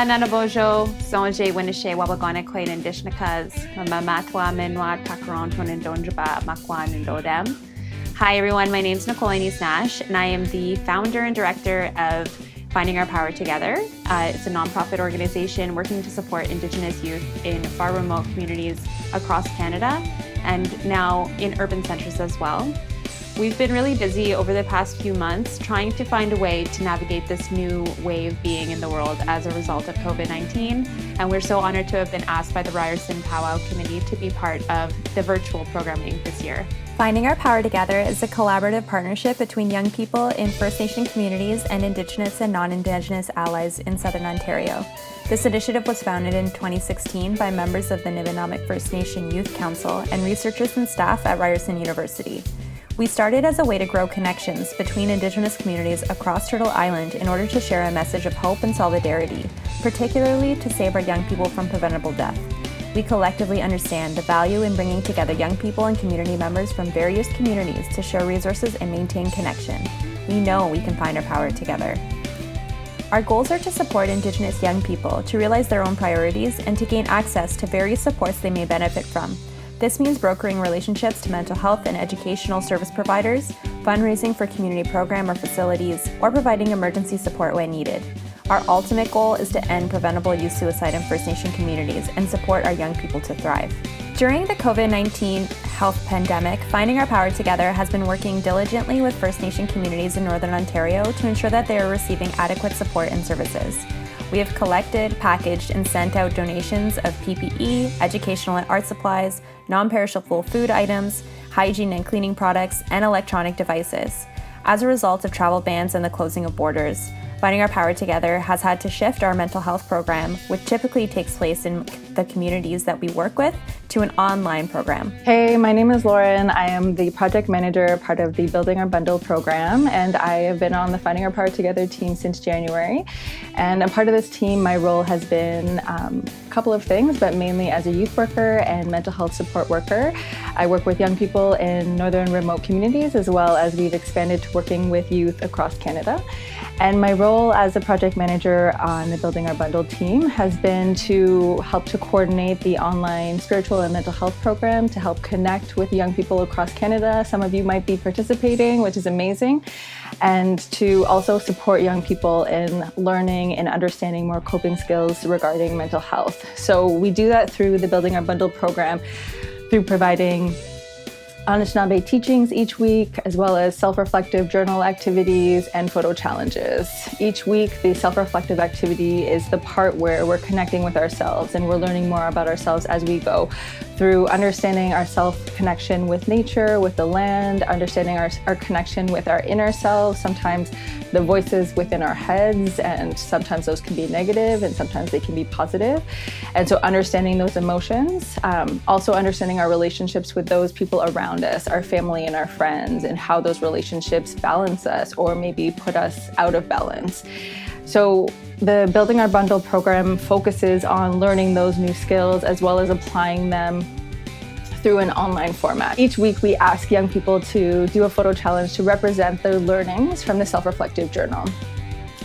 Mama nanabojo, sonje winishe wabagone kwe nindishnakas, mama matwa minwa takaron tonindonjaba makwan indodem. Hi everyone, my name is Nicole Ineese-Nash, and I am the founder and director of Finding Our Power Together. It's a nonprofit organization working to support Indigenous youth in far remote communities across Canada and now in urban centres as well. We've been really busy over the past few months trying to find a way to navigate this new way of being in the world as a result of COVID-19, and we're so honored to have been asked by the Ryerson Powwow Committee to be part of the virtual programming this year. Finding Our Power Together is a collaborative partnership between young people in First Nation communities and Indigenous and non-Indigenous allies in Southern Ontario. This initiative was founded in 2016 by members of the Nivinamak First Nation Youth Council and researchers and staff at Ryerson University. We started as a way to grow connections between Indigenous communities across Turtle Island in order to share a message of hope and solidarity, particularly to save our young people from preventable death. We collectively understand the value in bringing together young people and community members from various communities to share resources and maintain connection. We know we can find our power together. Our goals are to support Indigenous young people to realize their own priorities and to gain access to various supports they may benefit from. This means brokering relationships to mental health and educational service providers, fundraising for community program or facilities, or providing emergency support when needed. Our ultimate goal is to end preventable youth suicide in First Nation communities and support our young people to thrive. During the COVID-19 health pandemic, Finding Our Power Together has been working diligently with First Nation communities in Northern Ontario to ensure that they are receiving adequate support and services. We have collected, packaged, and sent out donations of PPE, educational and art supplies, non-perishable food items, hygiene and cleaning products, and electronic devices. As a result of travel bans and the closing of borders, Finding Our Power Together has had to shift our mental health program, which typically takes place in the communities that we work with, to an online program. Hey, my name is Lauren. I am the project manager, part of the Building Our Bundle program, and I have been on the Finding Our Power Together team since January. And a part of this team, my role has been a couple of things, but mainly as a youth worker and mental health support worker. I work with young people in northern remote communities, as well as we've expanded to working with youth across Canada. And my role as a project manager on the Building Our Bundle team has been to help to coordinate the online spiritual and mental health program to help connect with young people across Canada. Some of you might be participating, which is amazing. And to also support young people in learning and understanding more coping skills regarding mental health. So we do that through the Building Our Bundle program, through providing Anishinaabe teachings each week, as well as self-reflective journal activities and photo challenges. Each week, the self-reflective activity is the part where we're connecting with ourselves and we're learning more about ourselves as we go through understanding our self-connection with nature, with the land, understanding our connection with our inner self, sometimes the voices within our heads, and sometimes those can be negative and sometimes they can be positive. And so understanding those emotions, also understanding our relationships with those people around us, our family and our friends, and how those relationships balance us or maybe put us out of balance. So the Building Our Bundle program focuses on learning those new skills as well as applying them through an online format. Each week we ask young people to do a photo challenge to represent their learnings from the self-reflective journal.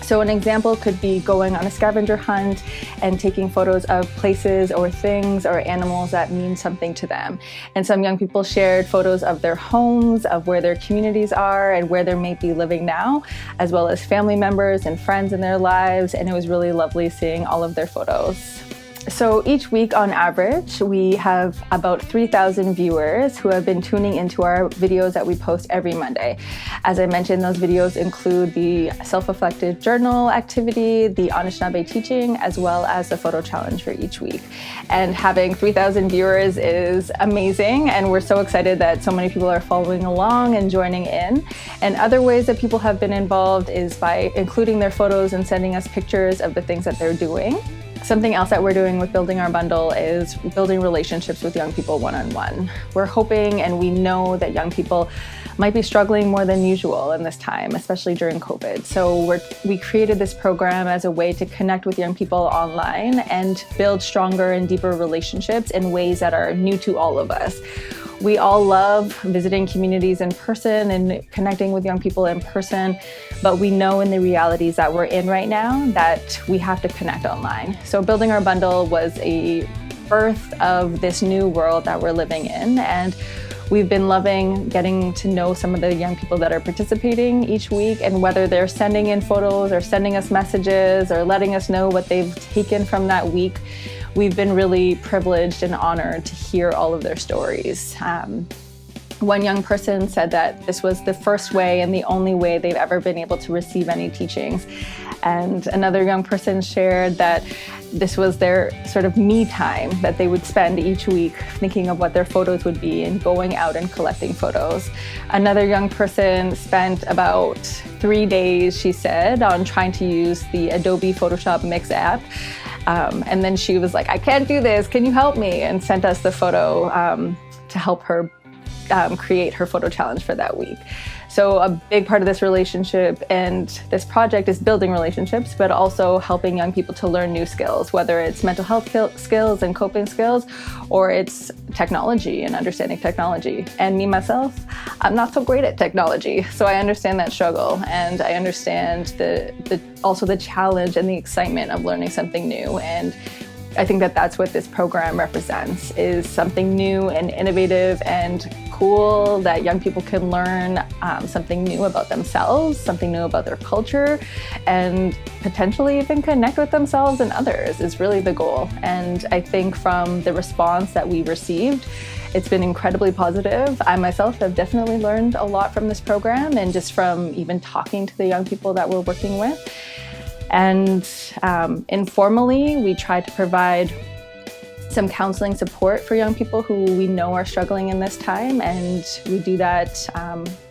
So an example could be going on a scavenger hunt and taking photos of places or things or animals that mean something to them. And some young people shared photos of their homes, of where their communities are and where they may be living now, as well as family members and friends in their lives. And it was really lovely seeing all of their photos. So each week on average, we have about 3,000 viewers who have been tuning into our videos that we post every Monday. As I mentioned, those videos include the self-reflective journal activity, the Anishinaabe teaching, as well as the photo challenge for each week. And having 3,000 viewers is amazing, and we're so excited that so many people are following along and joining in. And other ways that people have been involved is by including their photos and sending us pictures of the things that they're doing. Something else that we're doing with Building Our Bundle is building relationships with young people one-on-one. We're hoping and we know that young people might be struggling more than usual in this time, especially during COVID. So we created this program as a way to connect with young people online and build stronger and deeper relationships in ways that are new to all of us. We all love visiting communities in person and connecting with young people in person, but we know in the realities that we're in right now that we have to connect online. So building our bundle was a birth of this new world that we're living in, and we've been loving getting to know some of the young people that are participating each week, and whether they're sending in photos or sending us messages or letting us know what they've taken from that week. We've been really privileged and honored to hear all of their stories. One young person said that this was the first way and the only way they've ever been able to receive any teachings. And another young person shared that this was their sort of me time that they would spend each week thinking of what their photos would be and going out and collecting photos. Another young person spent about 3 days, she said, on trying to use the Adobe Photoshop Mix app. And then she was like, I can't do this, can you help me? And sent us the photo to help her create her photo challenge for that week. So a big part of this relationship and this project is building relationships, but also helping young people to learn new skills, whether it's mental health skills and coping skills, or it's technology and understanding technology. And me, myself, I'm not so great at technology, so I understand that struggle, and I understand also the challenge and the excitement of learning something new. And I think that that's what this program represents, is something new and innovative and cool that young people can learn something new about themselves, something new about their culture, and potentially even connect with themselves and others is really the goal. And I think from the response that we received, it's been incredibly positive. I myself have definitely learned a lot from this program, and just from even talking to the young people that we're working with. And informally, we try to provide some counseling support for young people who we know are struggling in this time. And we do that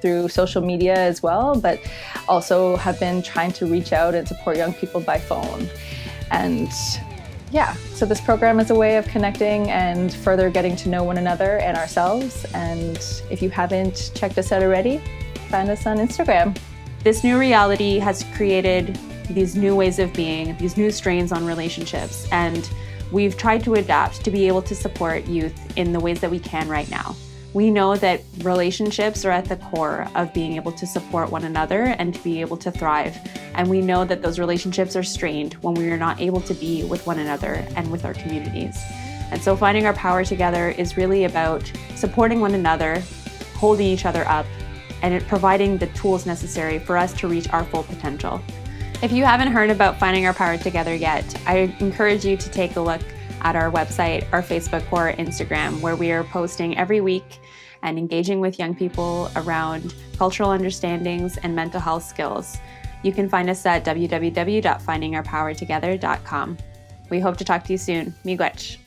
through social media as well, but also have been trying to reach out and support young people by phone. And yeah, so this program is a way of connecting and further getting to know one another and ourselves. And if you haven't checked us out already, find us on Instagram. This new reality has created these new ways of being, these new strains on relationships, and we've tried to adapt to be able to support youth in the ways that we can right now. We know that relationships are at the core of being able to support one another and to be able to thrive. And we know that those relationships are strained when we are not able to be with one another and with our communities. And so finding our power together is really about supporting one another, holding each other up, and providing the tools necessary for us to reach our full potential. If you haven't heard about Finding Our Power Together yet, I encourage you to take a look at our website, our Facebook, or our Instagram, where we are posting every week and engaging with young people around cultural understandings and mental health skills. You can find us at www.findingourpowertogether.com. We hope to talk to you soon. Miigwech.